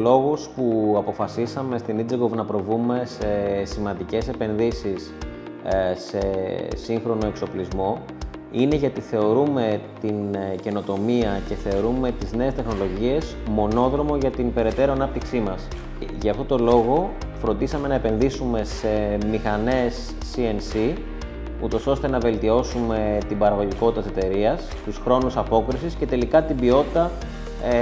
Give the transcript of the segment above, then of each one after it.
λόγους που αποφασίσαμε στην Itzegow να προβούμε σε σημαντικές επενδύσεις σε σύγχρονο εξοπλισμό είναι γιατί θεωρούμε την καινοτομία και θεωρούμε τις νέες τεχνολογίες μονόδρομο για την περαιτέρω ανάπτυξή μας. Γι' αυτό το λόγο φροντίσαμε να επενδύσουμε σε μηχανές CNC, ούτως ώστε να βελτιώσουμε την παραγωγικότητα της εταιρείας, τους χρόνους απόκρισης και τελικά την ποιότητα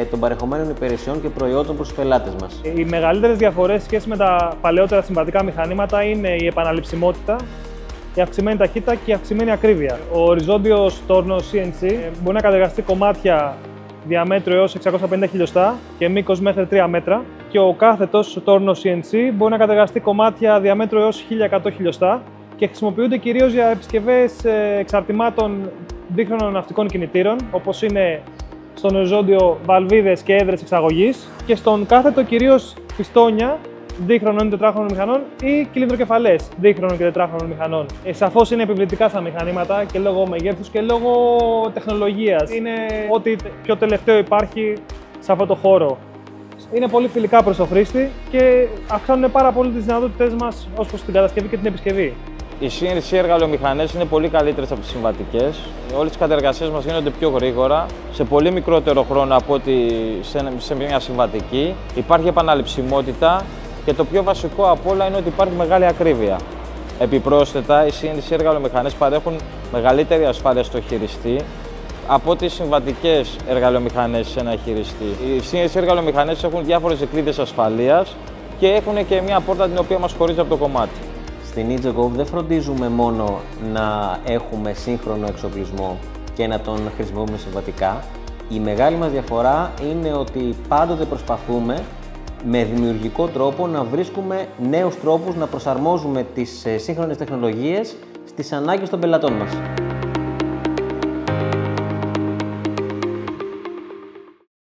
των παρεχομένων υπηρεσιών και προϊόντων προς τους πελάτες μας. Οι μεγαλύτερες διαφορές σχέση με τα παλαιότερα συμβατικά μηχανήματα είναι η επαναληψιμότητα, η αυξημένη ταχύτητα και η αυξημένη ακρίβεια. Ο οριζόντιος τόρνος CNC μπορεί να κατεργαστεί κομμάτια διαμέτρου έως 650 χιλιοστά και μήκος μέχρι 3 μέτρα και ο κάθετος τόρνος CNC μπορεί να κατεργαστεί κομμάτια διαμέτρου έως 1100 χιλιοστά και χρησιμοποιούνται κυρίως για επισκευές εξαρτημάτων δίχρονων ναυτικών κινητήρων, όπως είναι στον οριζόντιο βαλβίδες και έδρες εξαγωγής και στον κάθετο κυρίως πιστόνια δίχρονων ή τετράχρονων μηχανών ή κυλινδροκεφαλές δίχρονων και τετράχρονων μηχανών. Σαφώς είναι επιβλητικά στα μηχανήματα και λόγω μεγέθους και λόγω τεχνολογίας. Είναι ό,τι πιο τελευταίο υπάρχει σε αυτό το χώρο. Είναι πολύ φιλικά προς το χρήστη και αυξάνουν πάρα πολύ τις δυνατότητές μας ως προς την κατασκευή και την επισκευή. Οι CNC εργαλειομηχανές είναι πολύ καλύτερες από τις συμβατικές. Όλες τις κατεργασίες μας γίνονται πιο γρήγορα, σε πολύ μικρότερο χρόνο από ό,τι σε μια συμβατική. Υπάρχει επαναληψιμότητα και το πιο βασικό από όλα είναι ότι υπάρχει μεγάλη ακρίβεια. Επιπρόσθετα, οι CNC εργαλειομηχανές παρέχουν μεγαλύτερη ασφάλεια στο χειριστή από τις συμβατικές εργαλειομηχανές σε ένα χειριστή. Οι CNC εργαλειομηχανές έχουν διάφορες δικλείδες ασφαλείας και έχουν και μια πόρτα την οποία μας χωρίζει από το κομμάτι. Στην Itzegow δεν φροντίζουμε μόνο να έχουμε σύγχρονο εξοπλισμό και να τον χρησιμοποιούμε συμβατικά. Η μεγάλη μας διαφορά είναι ότι πάντοτε προσπαθούμε με δημιουργικό τρόπο να βρίσκουμε νέους τρόπους να προσαρμόζουμε τις σύγχρονες τεχνολογίες στις ανάγκες των πελατών μας.